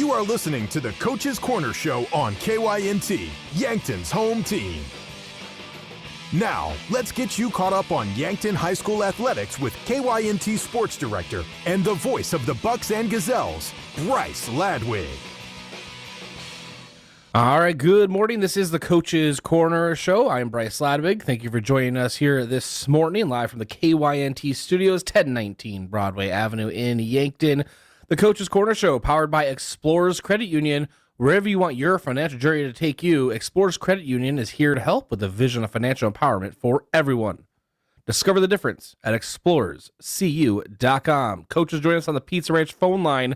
You are listening to the Coach's Corner Show on KYNT, Yankton's home team. Now, let's get you caught up on Yankton High School athletics with KYNT Sports Director and the voice of the Bucks and Gazelles, Bryce Ladwig. All right, good morning. This is the Coach's Corner Show. I'm Bryce Ladwig. Thank you for joining us here this morning, live from the KYNT studios, 1019 Broadway Avenue in Yankton. The Coach's Corner Show, powered by Explorers Credit Union. Wherever you want your financial journey to take you, Explorers Credit Union is here to help with the vision of financial empowerment for everyone. Discover the difference at explorerscu.com. Coaches join us on the Pizza Ranch phone line.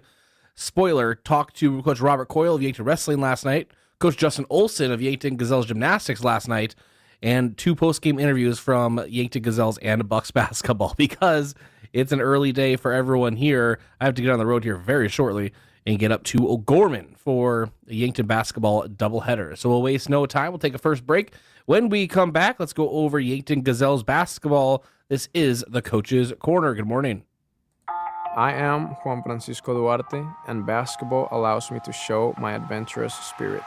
Spoiler, talked to Coach Robert Coyle of Yankton Wrestling last night, Coach Justin Olson of Yankton Gazelles Gymnastics last night, and two post-game interviews from Yankton Gazelles and Bucks basketball because it's an early day for everyone here. I have to get on the road here very shortly and get up to O'Gorman for a Yankton basketball doubleheader. So we'll waste no time. We'll take a first break. When we come back, let's go over Yankton Gazelles basketball. This is the Coach's Corner. Good morning. I am Juan Francisco Duarte, and basketball allows me to show my adventurous spirit.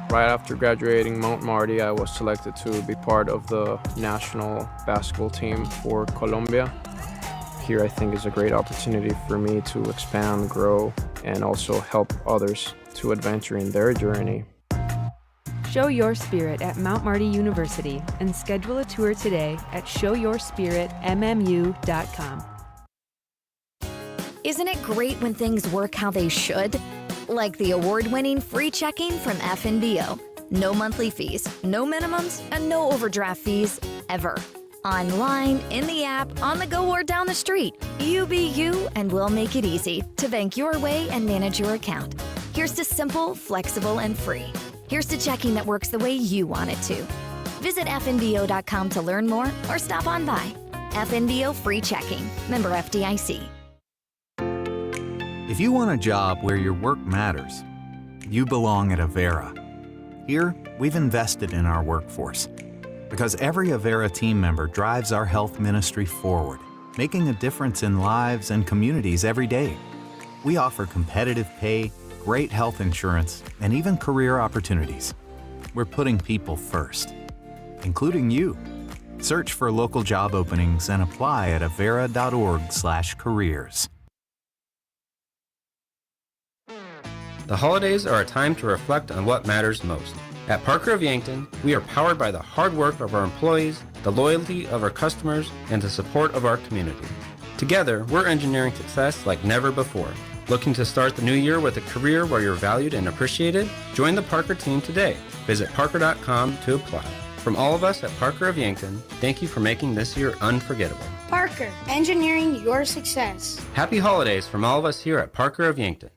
Right after graduating Mount Marty, I was selected to be part of the national basketball team for Colombia. Here I think is a great opportunity for me to expand, grow, and also help others to adventure in their journey. Show your spirit at Mount Marty University and schedule a tour today at showyourspiritmmu.com. Isn't it great when things work how they should? Like the award-winning free checking from FNBO. No monthly fees, no minimums, and no overdraft fees, ever. Online, in the app, on the go, or down the street. You be you, and we'll make it easy to bank your way and manage your account. Here's to simple, flexible, and free. Here's to checking that works the way you want it to. Visit fnbo.com to learn more or stop on by. FNBO Free Checking. Member FDIC. If you want a job where your work matters, you belong at Avera. Here, we've invested in our workforce because every Avera team member drives our health ministry forward, making a difference in lives and communities every day. We offer competitive pay, great health insurance, and even career opportunities. We're putting people first, including you. Search for local job openings and apply at avera.org/careers. The holidays are a time to reflect on what matters most. At Parker of Yankton, we are powered by the hard work of our employees, the loyalty of our customers, and the support of our community. Together, we're engineering success like never before. Looking to start the new year with a career where you're valued and appreciated? Join the Parker team today. Visit parker.com to apply. From all of us at Parker of Yankton, thank you for making this year unforgettable. Parker, engineering your success. Happy holidays from all of us here at Parker of Yankton.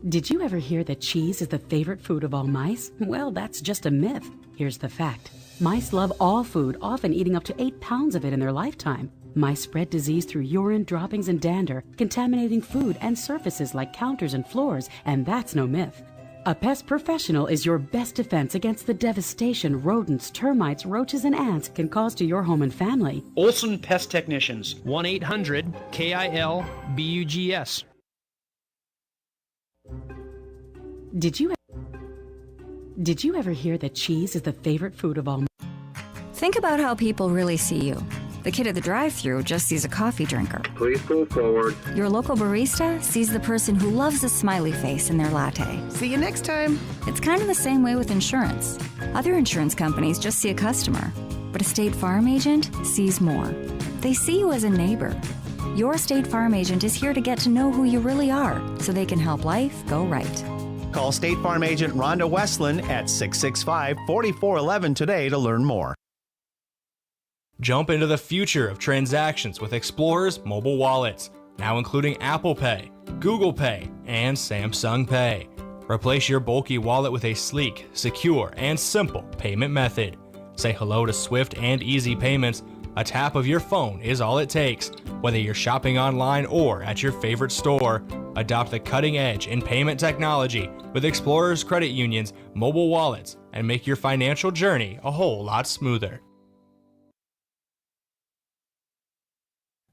Did you ever hear that cheese is the favorite food of all mice? Well, that's just a myth. Here's the fact. Mice love all food, often eating up to 8 pounds of it in their lifetime. Mice spread disease through urine, droppings, and dander, contaminating food and surfaces like counters and floors, and that's no myth. A pest professional is your best defense against the devastation rodents, termites, roaches, and ants can cause to your home and family. Olson Pest Technicians, 1-800-KIL-BUGS. Did you ever hear that cheese is the favorite food of all? Think about how people really see you. The kid at the drive-thru just sees a coffee drinker. Please pull forward. Your local barista sees the person who loves a smiley face in their latte. See you next time. It's kind of the same way with insurance. Other insurance companies just see a customer, but a State Farm agent sees more. They see you as a neighbor. Your State Farm agent is here to get to know who you really are, so they can help life go right. Call State Farm agent Rhonda Westland at 665-4411 today to learn more. Jump into the future of transactions with Explorer's mobile wallets, now including Apple Pay, Google Pay, and Samsung Pay. Replace your bulky wallet with a sleek, secure, and simple payment method. Say hello to swift and easy payments. A tap of your phone is all it takes. Whether you're shopping online or at your favorite store, adopt the cutting edge in payment technology with Explorers Credit Union's mobile wallets and make your financial journey a whole lot smoother.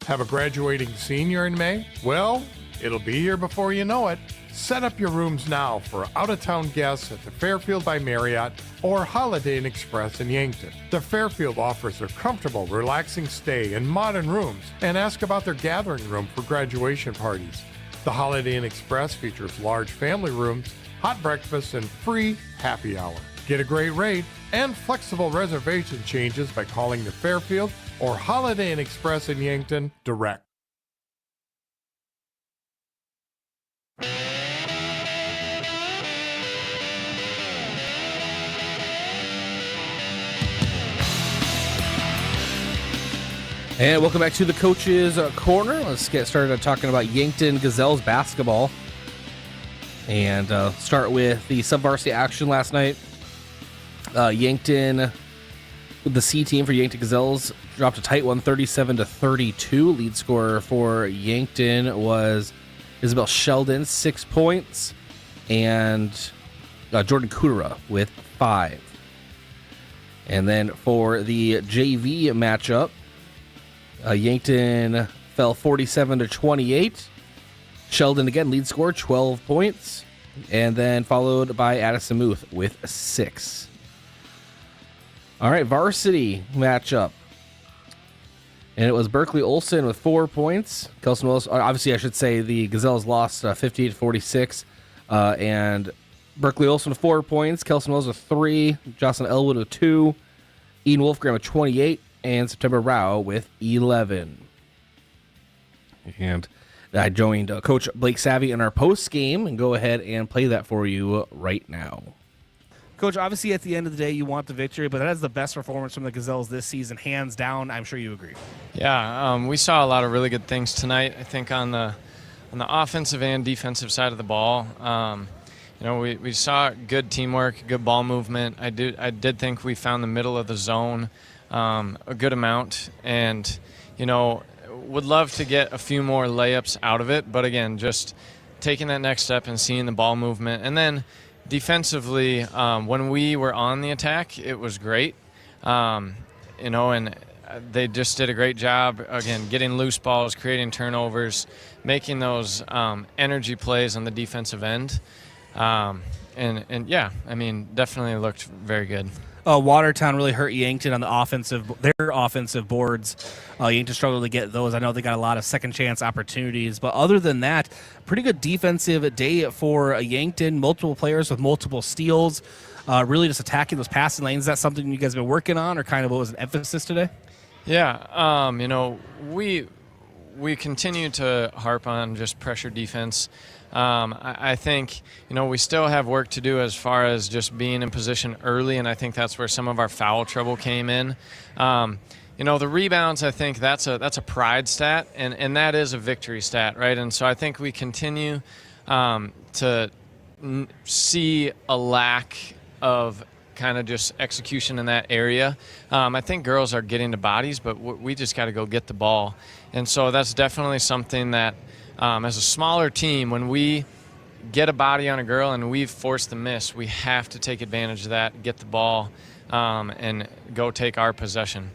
Have a graduating senior in May? Well, It'll be here before you know it. Set up your rooms now for out-of-town guests at the Fairfield by Marriott or Holiday Inn Express in Yankton. The Fairfield offers a comfortable, relaxing stay in modern rooms, and ask about their gathering room for graduation parties. The Holiday Inn Express features large family rooms, hot breakfast, and free happy hour. Get a great rate and flexible reservation changes by calling the Fairfield or Holiday Inn Express in Yankton direct. And welcome back to the Coaches Corner. Let's get started talking about Yankton Gazelles basketball. And start with the sub-varsity action last night. Yankton, the C team for Yankton Gazelles, dropped a tight one, 37-32. Lead scorer for Yankton was Isabel Sheldon, 6 points, and Jordan Kudera with 5. And then for the JV matchup, Yankton fell 47-28. Sheldon again, lead scorer, 12 points, and then followed by Addison Muth with 6. All right, varsity matchup. And it was Berkeley Olsen with 4 points. Kelson Willis, obviously I should say the Gazelles lost 58-46. And Berkeley Olsen with 4 points. Kelson Willis with 3. Jocelyn Elwood with 2. Ian Wolfgram with 28. And September Rao with 11. And I joined Coach Blake Savvy in our post game and go ahead and play that for you right now. Coach, obviously at the end of the day you want the victory, but that is the best performance from the Gazelles this season, hands down. I'm sure you agree. Yeah, we saw a lot of really good things tonight. I think on the offensive and defensive side of the ball. We saw good teamwork, good ball movement. I did think we found the middle of the zone a good amount, and would love to get a few more layups out of it. But again, just taking that next step and seeing the ball movement, and then defensively, when we were on the attack, it was great. And they just did a great job, again, getting loose balls, creating turnovers, making those energy plays on the defensive end. Definitely looked very good. Watertown really hurt Yankton on their offensive boards. Yankton struggled to get those. I know they got a lot of second chance opportunities, but other than that, pretty good defensive day for Yankton. Multiple players with multiple steals, really just attacking those passing lanes. Is that something you guys have been working on, or kind of what was an emphasis today? Yeah, we continue to harp on just pressure defense. I think, we still have work to do as far as just being in position early, and I think that's where some of our foul trouble came in. The rebounds, I think that's a pride stat, and that is a victory stat, right? And so I think we continue to see a lack of kind of just execution in that area. I think girls are getting to bodies, but we just got to go get the ball. And so that's definitely something that, as a smaller team, when we get a body on a girl and we've forced the miss, we have to take advantage of that, get the ball, and go take our possession.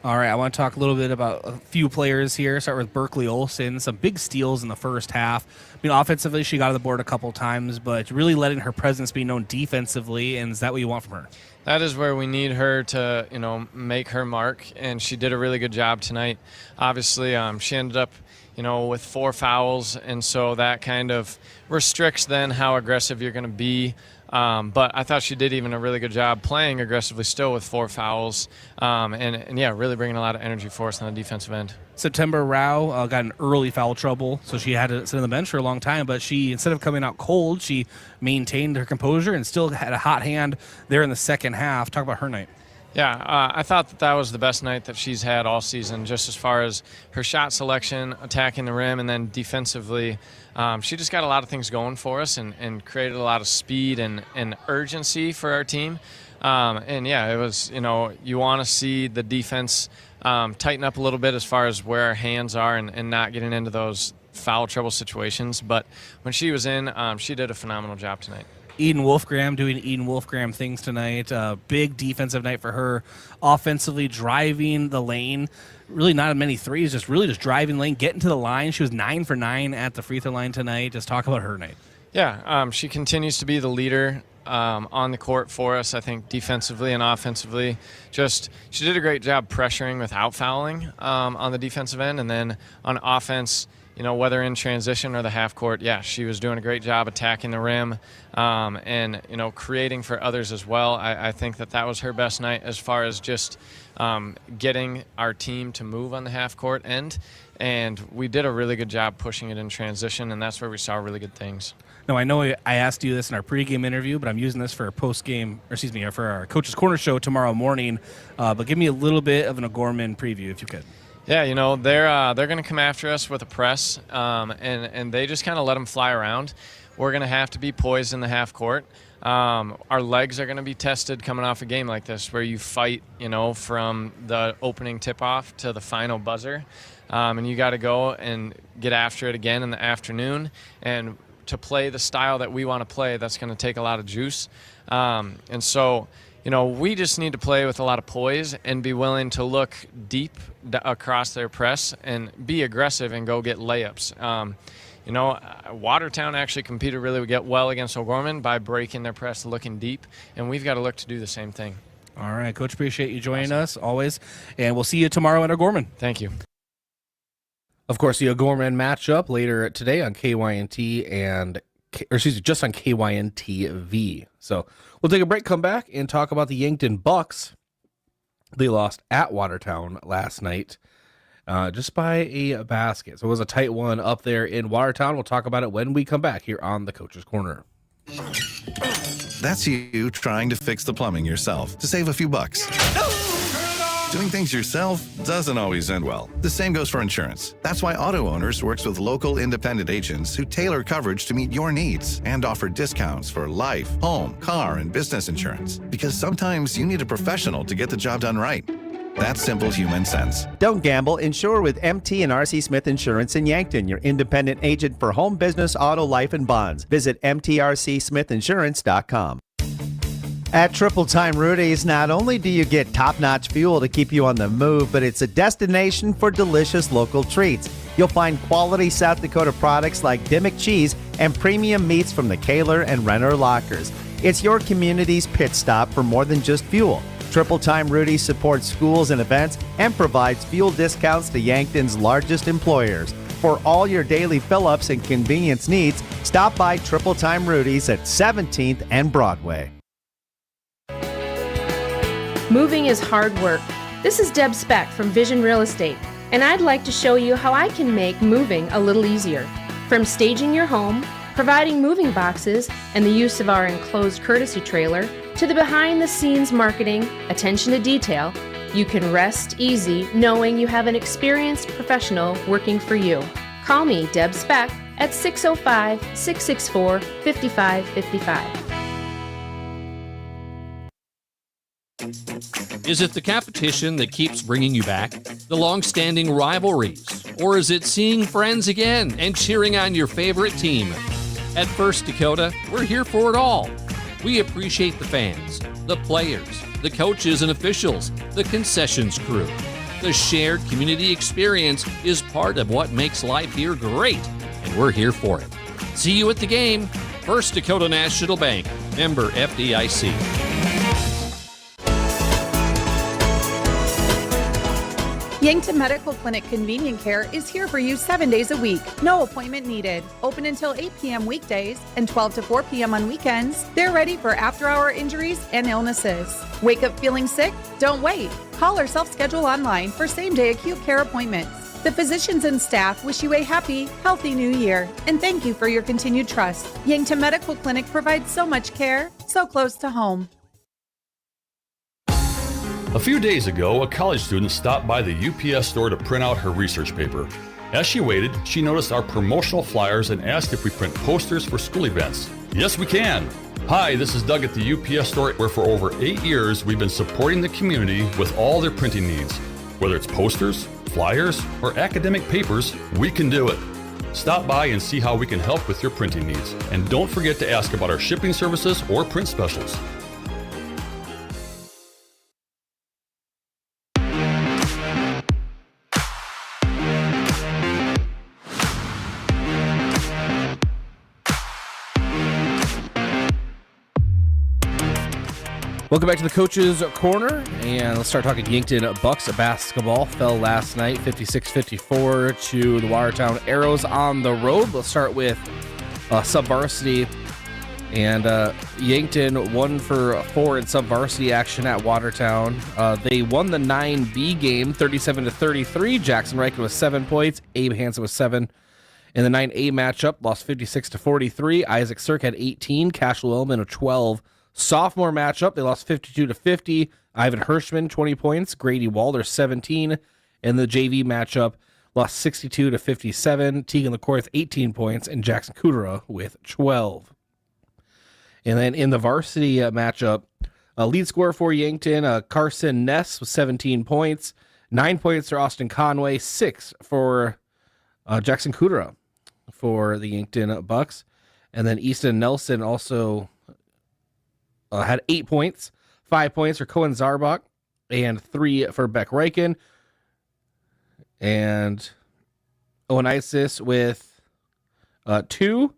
All right, I want to talk a little bit about a few players here. Start with Berkeley Olsen. Some big steals in the first half. Offensively, she got on the board a couple times, but really letting her presence be known defensively, and is that what you want from her? That is where we need her to, make her mark, and she did a really good job tonight. Obviously, she ended up, with 4 fouls, and so that kind of restricts then how aggressive you're going to be. But I thought she did even a really good job playing aggressively still with 4 fouls, really bringing a lot of energy for us on the defensive end. September Rao got an early foul trouble, so she had to sit on the bench for a long time, but she, instead of coming out cold, she maintained her composure and still had a hot hand there in the second half. Talk about her night. Yeah, I thought that was the best night that she's had all season, just as far as her shot selection, attacking the rim, and then defensively. She just got a lot of things going for us and created a lot of speed and urgency for our team. It was, you want to see the defense tighten up a little bit as far as where our hands are and not getting into those foul trouble situations. But when she was in, she did a phenomenal job tonight. Eden Wolfgram doing Eden Wolfgram things tonight. Big defensive night for her. Offensively driving the lane. Really not many threes, just driving the lane, getting to the line. She was 9 for 9 at the free throw line tonight. Just talk about her night. Yeah, she continues to be the leader on the court for us, I think, defensively and offensively. She did a great job pressuring without fouling on the defensive end. And then on offense, whether in transition or the half court, she was doing a great job attacking the rim and, creating for others as well. I think that was her best night as far as just getting our team to move on the half court end. And we did a really good job pushing it in transition, and that's where we saw really good things. No, I know I asked you this in our pregame interview, but I'm using this for for our Coach's Corner show tomorrow morning. But give me a little bit of an O'Gorman preview, if you could. Yeah, they're going to come after us with a press, and they just kind of let them fly around. We're going to have to be poised in the half court. Our legs are going to be tested coming off a game like this, where you fight, from the opening tip-off to the final buzzer, and you got to go and get after it again in the afternoon. And to play the style that we want to play, that's going to take a lot of juice. And so, we just need to play with a lot of poise and be willing to look deep across their press and be aggressive and go get layups. Watertown actually competed really well against O'Gorman by breaking their press, looking deep, and we've got to look to do the same thing. All right, Coach, appreciate you joining us always, and we'll see you tomorrow at O'Gorman. Thank you. Of course, the O'Gorman matchup later today on KYNT just on KYNTV. So we'll take a break, come back, and talk about the Yankton Bucks. They lost at Watertown last night just by a basket. So it was a tight one up there in Watertown. We'll talk about it when we come back here on the Coach's Corner. That's you trying to fix the plumbing yourself to save a few bucks. Doing things yourself doesn't always end well. The same goes for insurance. That's why Auto Owners works with local independent agents who tailor coverage to meet your needs and offer discounts for life, home, car, and business insurance. Because sometimes you need a professional to get the job done right. That's simple human sense. Don't gamble. Insure with MT and RC Smith Insurance in Yankton, your independent agent for home, business, auto, life, and bonds. Visit mtrcsmithinsurance.com. At Triple Time Rudy's, not only do you get top-notch fuel to keep you on the move, but it's a destination for delicious local treats. You'll find quality South Dakota products like Dimmick cheese and premium meats from the Kaler and Renner lockers. It's your community's pit stop for more than just fuel. Triple Time Rudy's supports schools and events and provides fuel discounts to Yankton's largest employers. For all your daily fill-ups and convenience needs, stop by Triple Time Rudy's at 17th and Broadway. Moving is hard work. This is Deb Speck from Vision Real Estate, and I'd like to show you how I can make moving a little easier. From staging your home, providing moving boxes, and the use of our enclosed courtesy trailer, to the behind-the-scenes marketing, attention to detail, you can rest easy knowing you have an experienced professional working for you. Call me, Deb Speck, at 605-664-5555. Is it the competition that keeps bringing you back? The long-standing rivalries? Or is it seeing friends again and cheering on your favorite team? At First Dakota, we're here for it all. We appreciate the fans, the players, the coaches and officials, the concessions crew. The shared community experience is part of what makes life here great, and we're here for it. See you at the game. First Dakota National Bank, member FDIC. Yankton Medical Clinic Convenient Care is here for you 7 days a week. No appointment needed. Open until 8 p.m. weekdays and 12 to 4 p.m. on weekends. They're ready for after-hour injuries and illnesses. Wake up feeling sick? Don't wait. Call or self-schedule online for same-day acute care appointments. The physicians and staff wish you a happy, healthy new year and thank you for your continued trust. Yankton Medical Clinic provides so much care, so close to home. A few days ago, a college student stopped by the UPS store to print out her research paper. As she waited, she noticed our promotional flyers and asked if we print posters for school events. Yes, we can. Hi, this is Doug at the UPS store, where for over 8 years we've been supporting the community with all their printing needs. Whether it's posters, flyers, or academic papers, we can do it. Stop by and see how we can help with your printing needs. And don't forget to ask about our shipping services or print specials. Welcome back to the Coaches Corner, and let's start talking Yankton Bucks basketball. Fell last night 56-54 to the Watertown Arrows on the road. Let's start with sub-varsity, and Yankton 1 for 4 in sub-varsity action at Watertown. They won the 9B game 37-33. Jackson Reichen with 7 points, Abe Hansen with 7. In the 9A matchup, lost 56-43. Isaac Sirk had 18, Cashel Wellman with 12. Sophomore matchup, they lost 52-50. Ivan Hirschman, 20 points. Grady Walder, 17. In the JV matchup, lost 62-57. Tegan LaCourth, 18 points. And Jackson Kudera with 12. And then in the varsity matchup, lead scorer for Yankton, Carson Ness with 17 points. 9 points for Austin Conway. 6 for Jackson Kudera for the Yankton Bucks. And then Easton Nelson also had 8 points, 5 points for Cohen Zarbach, and 3 for Beck Reichen. And Owen Isis with 2.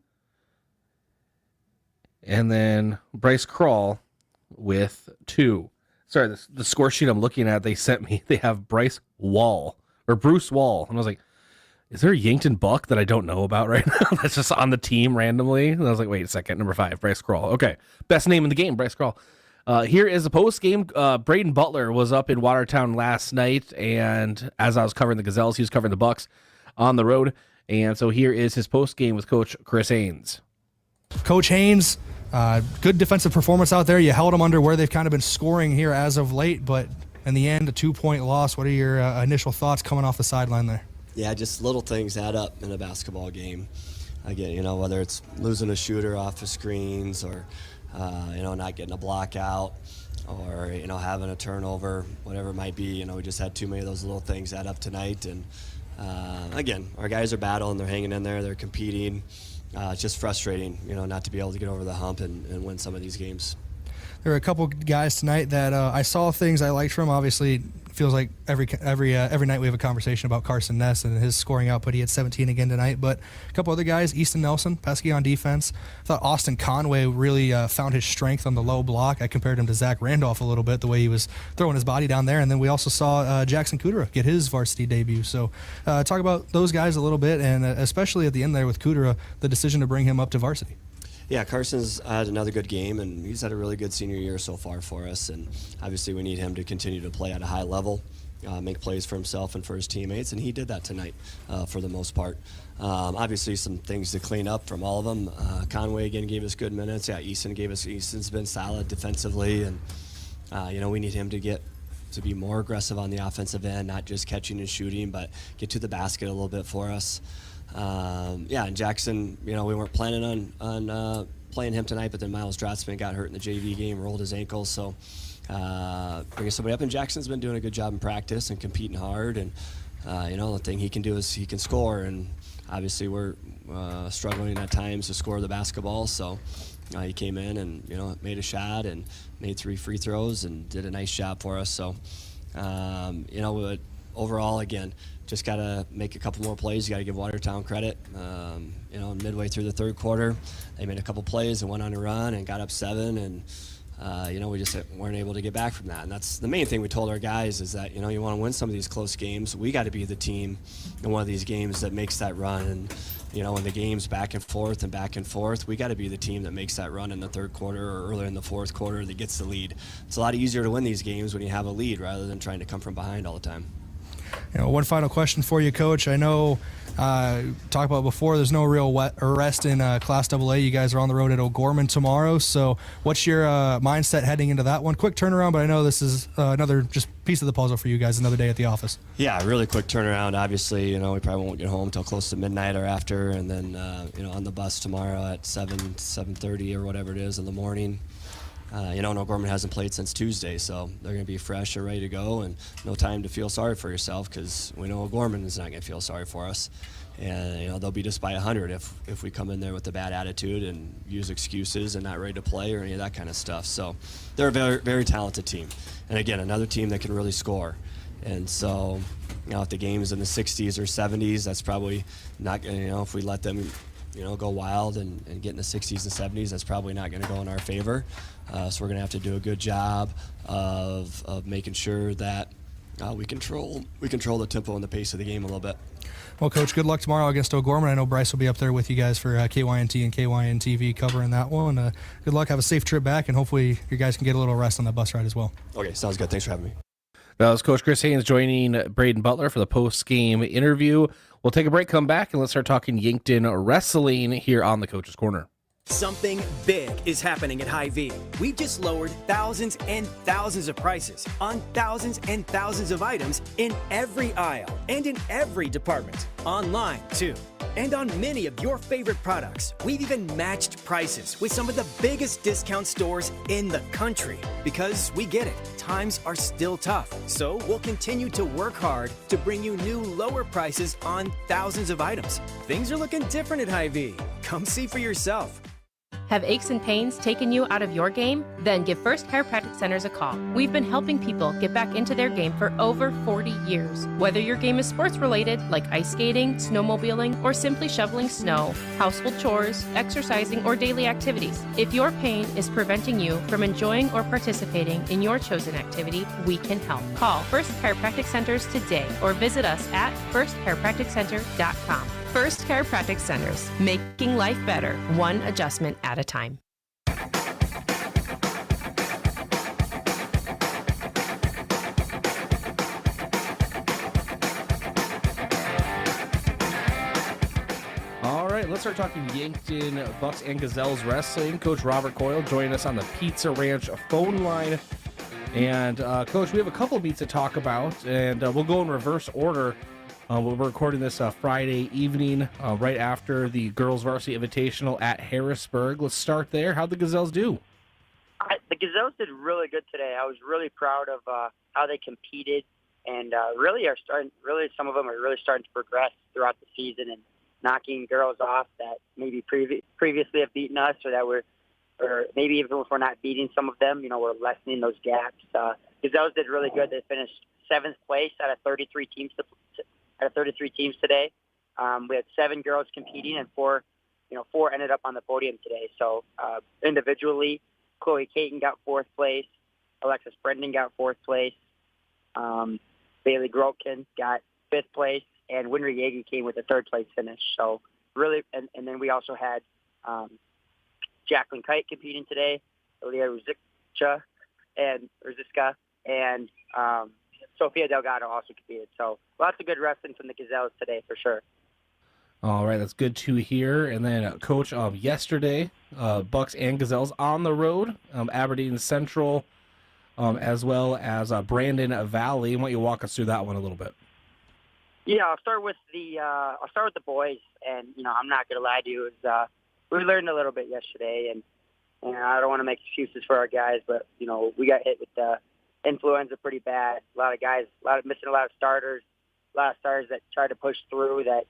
And then Bryce Krall with 2. Sorry, the score sheet I'm looking at, they sent me, they have Bruce Wall. And I was like, is there a Yankton Buck that I don't know about right now that's just on the team randomly? And I was like, wait a second, number 5, Bryce Krall. Okay, best name in the game, Bryce Krall. Here is the post game. Braden Butler was up in Watertown last night, and as I was covering the Gazelles, he was covering the Bucks on the road. And so here is his post game with Coach Chris Haynes. Coach Haynes, good defensive performance out there. You held them under where they've kind of been scoring here as of late, but in the end, a 2-point loss. What are your initial thoughts coming off the sideline there? Yeah, just little things add up in a basketball game. Again, whether it's losing a shooter off of screens or, not getting a block out or, having a turnover, whatever it might be. We just had too many of those little things add up tonight. And, again, our guys are battling. They're hanging in there. They're competing. It's just frustrating, not to be able to get over the hump and win some of these games. There were a couple guys tonight that I saw things I liked from. Obviously, feels like every night we have a conversation about Carson Ness and his scoring output. He had 17 again tonight, but a couple other guys, Easton Nelson, pesky on defense. I thought Austin Conway really found his strength on the low block. I compared him to Zach Randolph a little bit, the way he was throwing his body down there. And then we also saw Jackson Kudera get his varsity debut. So talk about those guys a little bit, and especially at the end there with Kudera, the decision to bring him up to varsity. Yeah, Carson's had another good game, and he's had a really good senior year so far for us. And obviously we need him to continue to play at a high level, make plays for himself and for his teammates, and he did that tonight for the most part. Obviously some things to clean up from all of them. Conway again gave us good minutes. Yeah, Easton's been solid defensively, and we need him to be more aggressive on the offensive end, not just catching and shooting, but get to the basket a little bit for us. And Jackson, we weren't planning on playing him tonight, but then Miles Drotzman got hurt in the JV game, rolled his ankle, so bringing somebody up. And Jackson's been doing a good job in practice and competing hard, and the thing he can do is he can score, and obviously we're struggling at times to score the basketball, so he came in and made a shot and made 3 free throws and did a nice job for us. So overall, again, just got to make a couple more plays. You got to give Watertown credit. Midway through the third quarter, they made a couple plays and went on a run and got up 7, and we just weren't able to get back from that. And that's the main thing we told our guys is that, you want to win some of these close games. We got to be the team in one of these games that makes that run. And, when the game's back and forth, we got to be the team that makes that run in the third quarter or earlier in the fourth quarter that gets the lead. It's a lot easier to win these games when you have a lead rather than trying to come from behind all the time. One final question for you, Coach. I know talked about before, there's no real rest in Class AA. You guys are on the road at O'Gorman tomorrow. So what's your mindset heading into that one? Quick turnaround, but I know this is another just piece of the puzzle for you guys, another day at the office. Yeah, really quick turnaround. Obviously, we probably won't get home till close to midnight or after, and then, on the bus tomorrow at 7:30 or whatever it is in the morning. O'Gorman hasn't played since Tuesday, so they're going to be fresh and ready to go, and no time to feel sorry for yourself because we know O'Gorman is not going to feel sorry for us. And, they'll beat us by 100 if we come in there with a bad attitude and use excuses and not ready to play or any of that kind of stuff. So they're a very, very talented team. And, again, another team that can really score. And so, if the game is in the 60s or 70s, that's probably not going to, if we let them, go wild and get in the 60s and 70s, that's probably not going to go in our favor. So we're going to have to do a good job of making sure that we control the tempo and the pace of the game a little bit. Well, Coach, good luck tomorrow against O'Gorman. I know Bryce will be up there with you guys for KYNT and KYNTV covering that one. Good luck. Have a safe trip back, and hopefully you guys can get a little rest on that bus ride as well. Okay, sounds good. Thanks for having me. That was Coach Chris Haynes joining Braden Butler for the post-game interview. We'll take a break, come back, and let's start talking Yankton wrestling here on the Coach's Corner. Something big is happening at Hy-Vee. We've just lowered thousands and thousands of prices on thousands and thousands of items in every aisle and in every department. Online, too. And on many of your favorite products, we've even matched prices with some of the biggest discount stores in the country. Because we get it, times are still tough. So we'll continue to work hard to bring you new lower prices on thousands of items. Things are looking different at Hy-Vee. Come see for yourself. Have aches and pains taken you out of your game? Then give First Chiropractic Centers a call. We've been helping people get back into their game for over 40 years. Whether your game is sports related, like ice skating, snowmobiling, or simply shoveling snow, household chores, exercising, or daily activities, if your pain is preventing you from enjoying or participating in your chosen activity, we can help. Call First Chiropractic Centers today or visit us at firstchiropracticcenter.com. First Chiropractic Centers, making life better, one adjustment at a time. All right, let's start talking Yankton Bucks and Gazelles wrestling. Coach Robert Coyle joined us on the Pizza Ranch phone line. And, Coach, we have a couple of meets to talk about, and we'll go in reverse order. We're recording this Friday evening, right after the Girls Varsity Invitational at Harrisburg. Let's start there. How'd the Gazelles do? The Gazelles did really good today. I was really proud of how they competed, and some of them are really starting to progress throughout the season and knocking girls off that maybe previously have beaten us, or maybe even if we're not beating some of them, we're lessening those gaps. Gazelles did really good. They finished 7th place out of 33 teams today. We had 7 girls competing, and 4 ended up on the podium today. So individually, Chloe Caton got 4th place, Alexis Brendan got 4th place, Bailey Grotkin got 5th place, and Winry Yagi came with a 3rd place finish. So really, and then we also had Jacqueline Kite competing today, Leah Ruzicka, and Sophia Delgado also competed. So lots of good wrestling from the Gazelles today for sure. All right, that's good to hear. And then, Coach, yesterday, Bucks and Gazelles on the road, Aberdeen Central, as well as Brandon Valley. Why don't you walk us through that one a little bit? Yeah, I'll start with the boys, and I'm not gonna lie to you, we learned a little bit yesterday, and I don't want to make excuses for our guys, but we got hit with the influenza pretty bad. Missing a lot of starters that tried to push through that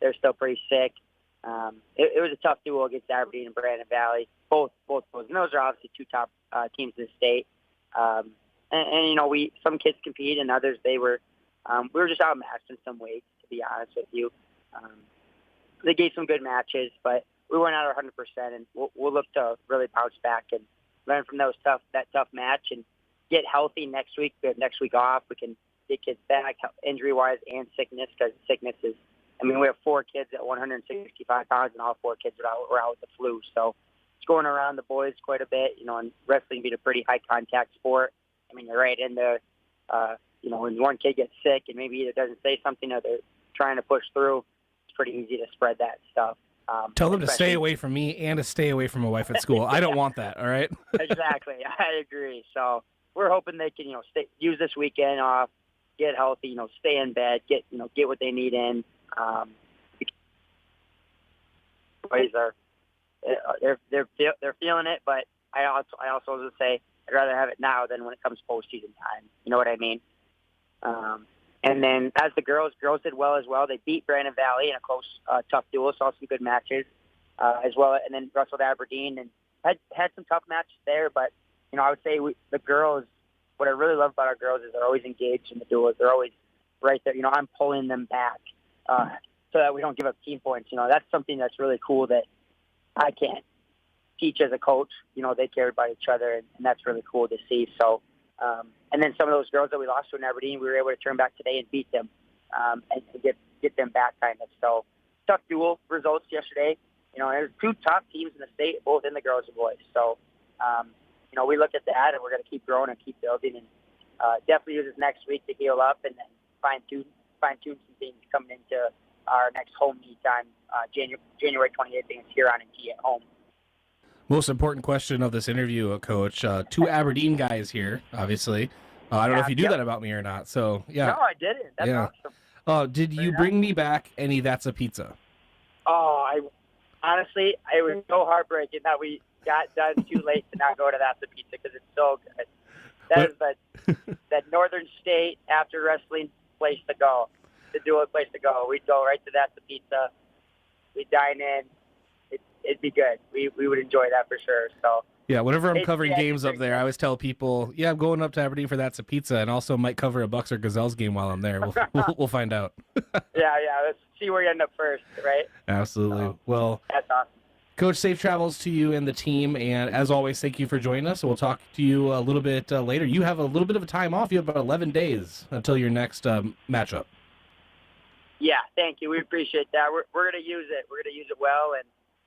they're still pretty sick. It was a tough duel against Aberdeen and Brandon Valley, both those, and those are obviously 2 top teams in the state. Some kids compete, and others we were just outmatched in some ways, to be honest with you. They gave some good matches, but we weren't at our 100%, and we'll look to really bounce back and learn from that tough match and get healthy next week. We have next week off. We can get kids back injury-wise and sickness, because sickness is, we have 4 kids at 165 pounds, and all 4 kids were out with the flu. So it's going around the boys quite a bit, and wrestling being a pretty high-contact sport. You're right in there. When one kid gets sick and maybe either doesn't say something or they're trying to push through, it's pretty easy to spread that stuff. Tell them to stay away from me and to stay away from my wife at school. I don't want that, all right? Exactly. I agree. So we're hoping they can, use this weekend off, get healthy, stay in bed, get what they need in. Boys they're feeling it, but I also was to say I'd rather have it now than when it comes postseason time. You know what I mean? And then as the girls did well as well. They beat Brandon Valley in a close, tough duel. Saw some good matches as well, and then wrestled Aberdeen and had some tough matches there. But I would say the girls. What I really love about our girls is they're always engaged in the duels. They're always right there. I'm pulling them back so that we don't give up team points. That's something that's really cool that I can't teach as a coach. They care about each other, and that's really cool to see. So, and then some of those girls that we lost to in Aberdeen, we were able to turn back today and beat them and get them back kind of. So, tough duel results yesterday. There's two top teams in the state, both in the girls and boys. So, we look at that, and we're going to keep growing and keep building, and definitely use this next week to heal up and then fine-tune some things coming into our next home meet time, January 28th against Huron and T at home. Most important question of this interview, Coach. Two Aberdeen guys here, obviously. I don't know if you knew that about me or not. So, yeah. No, I didn't. That's awesome. Did you bring me back any That's a Pizza? Oh, honestly, it was so heartbreaking that we got done too late to not go to That's a Pizza because it's so good. That is that Northern State after wrestling place to go, the dual place to go. We'd go right to That's a Pizza. We'd dine in. It'd be good. We would enjoy that for sure. So yeah, whenever I'm covering games up there, I always tell people, yeah, I'm going up to Aberdeen for That's a Pizza, and also might cover a Bucks or Gazelles game while I'm there. We'll find out. yeah. Let's see where you end up first, right? Absolutely. Well, that's awesome. Coach, safe travels to you and the team, and as always, thank you for joining us. We'll talk to you a little bit later. You have a little bit of a time off. You have about 11 days until your next matchup. Yeah, thank you. We appreciate that. We're going to use it. We're going to use it well and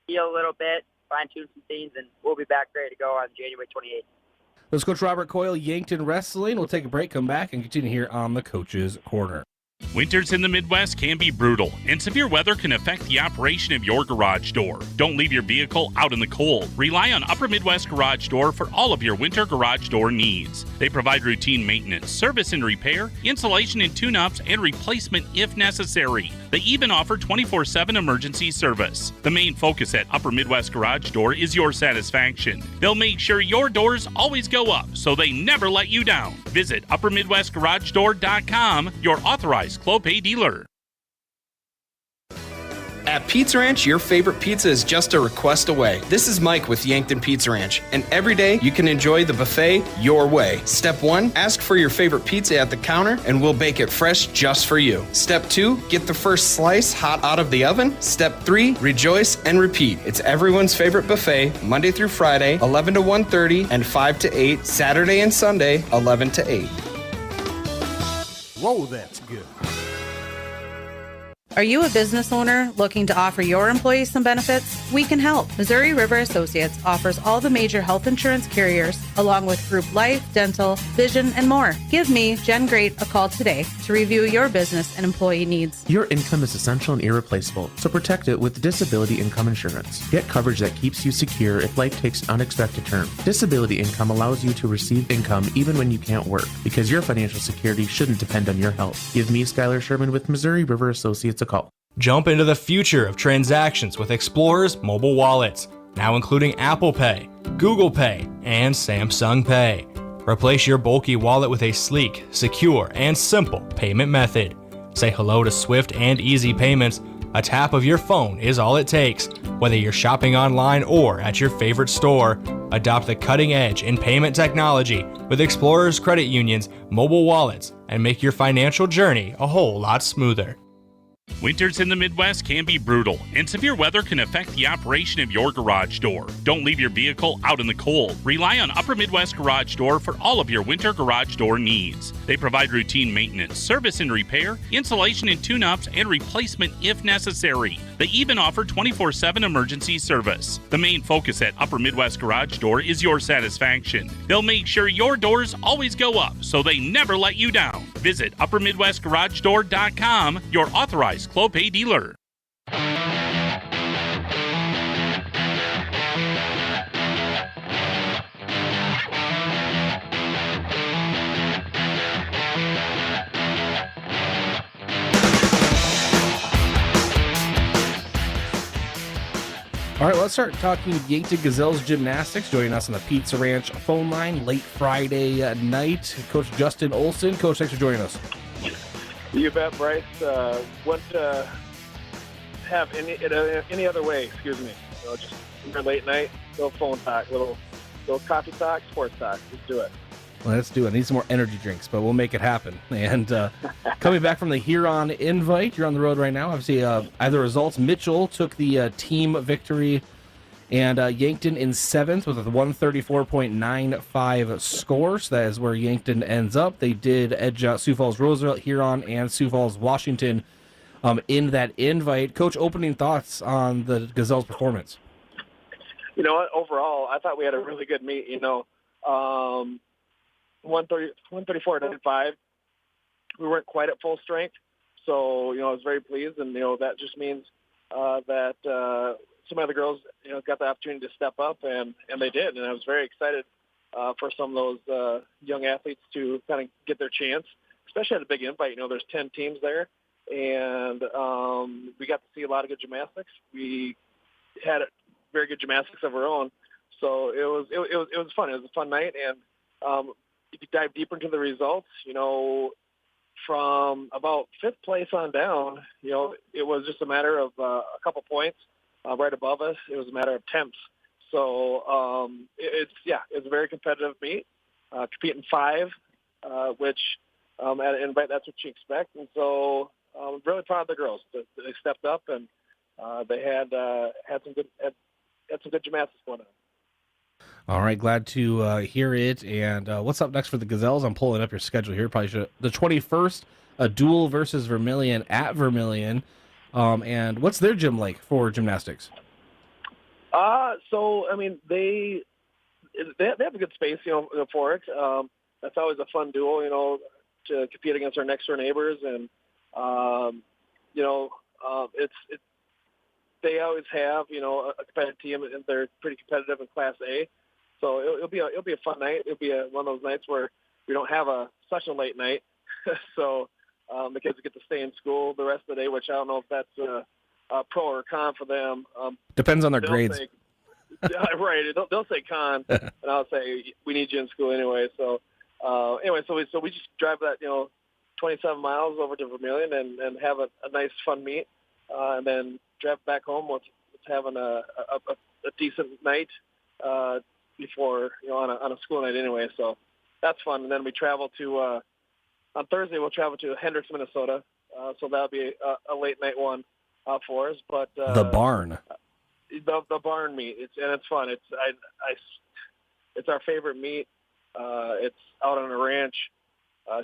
heal a little bit, fine-tune some things, and we'll be back ready to go on January 28th. Let's Coach Robert Coyle, Yankton Wrestling. We'll take a break, come back, and continue here on the Coach's Corner. Winters in the Midwest can be brutal, and severe weather can affect the operation of your garage door. Don't leave your vehicle out in the cold. Rely on Upper Midwest Garage Door for all of your winter garage door needs. They provide routine maintenance, service and repair, installation and tune-ups, and replacement if necessary. They even offer 24/7 emergency service. The main focus at Upper Midwest Garage Door is your satisfaction. They'll make sure your doors always go up, so they never let you down. Visit UpperMidwestGarageDoor.com, your authorized Clopay dealer. At Pizza Ranch, your favorite pizza is just a request away. This is Mike with Yankton Pizza Ranch, and every day you can enjoy the buffet your way. Step 1, ask for your favorite pizza at the counter, and we'll bake it fresh just for you. Step 2, get the first slice hot out of the oven. Step 3, rejoice and repeat. It's everyone's favorite buffet, Monday through Friday, 11 to 1:30 and 5 to 8, Saturday and Sunday, 11 to 8. Whoa, that's good. Are you a business owner looking to offer your employees some benefits? We can help. Missouri River Associates offers all the major health insurance carriers, along with group life, dental, vision, and more. Give me, Jen Great, a call today to review your business and employee needs. Your income is essential and irreplaceable, so protect it with disability income insurance. Get coverage that keeps you secure if life takes unexpected turns. Disability income allows you to receive income even when you can't work, because your financial security shouldn't depend on your health. Give me, Skylar Sherman with Missouri River Associates, a call. Jump into the future of transactions with Explorer's mobile wallets, now including Apple Pay, Google Pay, and Samsung Pay. Replace your bulky wallet with a sleek, secure, and simple payment method. Say hello to swift and easy payments. A tap of your phone is all it takes. Whether you're shopping online or at your favorite store, adopt the cutting edge in payment technology with Explorer's Credit Union's mobile wallets and make your financial journey a whole lot smoother. Winters in the Midwest can be brutal, and severe weather can affect the operation of your garage door. Don't leave your vehicle out in the cold. Rely on Upper Midwest Garage Door for all of your winter garage door needs. They provide routine maintenance, service and repair, installation and tune-ups, and replacement if necessary. They even offer 24/7 emergency service. The main focus at Upper Midwest Garage Door is your satisfaction. They'll make sure your doors always go up, so they never let you down. Visit UpperMidwestGarageDoor.com, your authorized Clopay dealer. All right, let's start talking Yankton Gazelles Gymnastics. Joining us on the Pizza Ranch phone line late Friday night, Coach Justin Olson. Coach, thanks for joining us. You bet, Bryce. Wouldn't have any other way, excuse me. Just a late night, little phone talk, little coffee talk, sports talk. Let's do it. Let's do it. I need some more energy drinks, but we'll make it happen. And coming back from the Huron invite, you're on the road right now. Obviously, either results, Mitchell took the team victory, and Yankton in 7th with a 134.95 score. So that is where Yankton ends up. They did edge out Sioux Falls Roosevelt, Huron, and Sioux Falls Washington in that invite. Coach, opening thoughts on the Gazelles' performance? You know what? Overall, I thought we had a really good meet. 134.95. We weren't quite at full strength, so I was very pleased, and that just means that some of the girls got the opportunity to step up, and they did, and I was very excited for some of those young athletes to kind of get their chance, especially at a big invite. There's 10 teams there, and we got to see a lot of good gymnastics. We had very good gymnastics of our own, so it was fun. It was a fun night, and if you dive deeper into the results, from about 5th place on down, it was just a matter of a couple points right above us. It was a matter of temps. So it's a very competitive meet. Competing 5, which at an invite, that's what you expect. And so I'm really proud of the girls. They stepped up, and they had some good gymnastics going on. All right, glad to hear it. And what's up next for the Gazelles? I'm pulling up your schedule here. Probably should. The 21st, a duel versus Vermilion at Vermilion. And what's their gym like for gymnastics? So I mean, they have a good space, for it. That's always a fun duel, to compete against our next door neighbors, and they always have, a competitive team, and they're pretty competitive in Class A. So it'll be a fun night. It'll be one of those nights where we don't have such a late night, so the kids get to stay in school the rest of the day. Which I don't know if that's a pro or con for them. Depends on their grades. Right. They'll say con, and I'll say we need you in school anyway. So so we just drive that 27 miles over to Vermilion and have a nice fun meet, and then drive back home with having a decent night before on a school night anyway. So that's fun. And then we travel to on Thursday. We'll travel to Hendricks, Minnesota. So that'll be a late night one for us. But the barn. The barn meet. It's fun. It's our favorite meet. It's out on a ranch.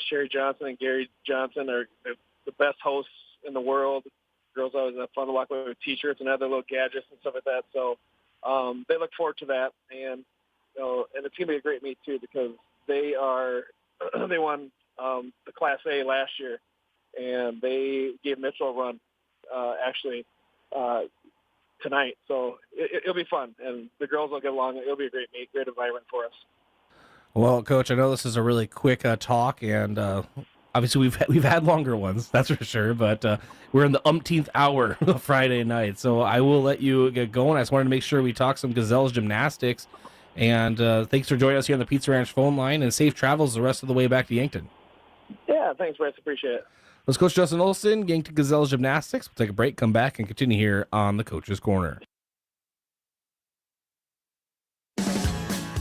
Sherry Johnson and Gary Johnson are the best hosts in the world. Girls always have fun to walk away with T-shirts and other little gadgets and stuff like that. So they look forward to that, and and it's gonna be a great meet too, because they won the Class A last year, and they gave Mitchell a run actually tonight. So it'll be fun, and the girls will get along. It'll be a great meet, great environment for us. Well, Coach, I know this is a really quick talk, and obviously we've had longer ones, that's for sure. But we're in the umpteenth hour of Friday night, so I will let you get going. I just wanted to make sure we talk some Gazelles gymnastics, and thanks for joining us here on the Pizza Ranch phone line, and safe travels the rest of the way back to Yankton. Yeah, thanks, Bryce. Appreciate it. Let's Coach Justin Olson, Yankton Gazelles Gymnastics. We'll take a break, come back, and continue here on the Coach's Corner.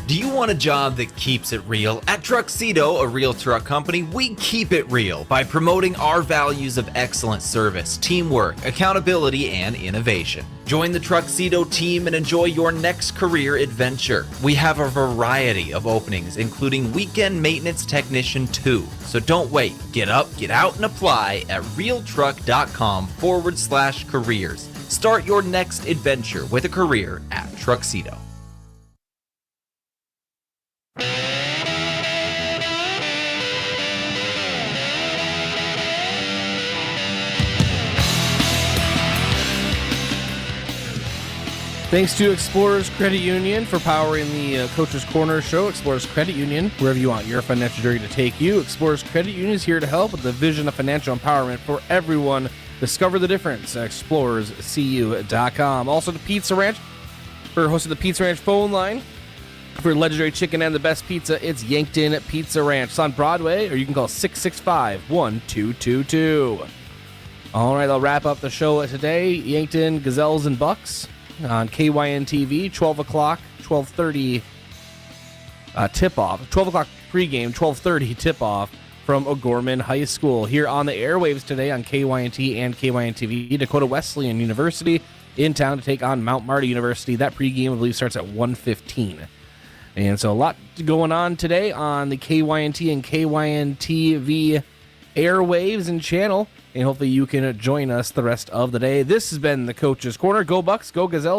Do you want a job that keeps it real? At Truxedo, a real truck company, we keep it real by promoting our values of excellent service, teamwork, accountability, and innovation. Join the Truxedo team and enjoy your next career adventure. We have a variety of openings, including weekend maintenance technician 2. So don't wait. Get up, get out, and apply at realtruck.com/careers. Start your next adventure with a career at Truxedo. Thanks to Explorers Credit Union for powering the Coach's Corner show. Explorers Credit Union, wherever you want your financial journey to take you. Explorers Credit Union is here to help with the vision of financial empowerment for everyone. Discover the difference at explorerscu.com. Also, the Pizza Ranch, For host of the Pizza Ranch phone line, for legendary chicken and the best pizza, it's Yankton Pizza Ranch. It's on Broadway, or you can call 665-1222. All right, I'll wrap up the show today. Yankton Gazelles and Bucks on KYNTV, 12 o'clock, 12:30 tip-off. 12 o'clock pregame, 12:30 tip-off from O'Gorman High School. Here on the airwaves today on KYNT and KYNTV, Dakota Wesleyan University in town to take on Mount Marty University. That pregame, I believe, starts at 1:15. And so a lot going on today on the KYNT and KYNTV airwaves and channel. And hopefully you can join us the rest of the day. This has been the Coach's Corner. Go Bucks, go Gazelles.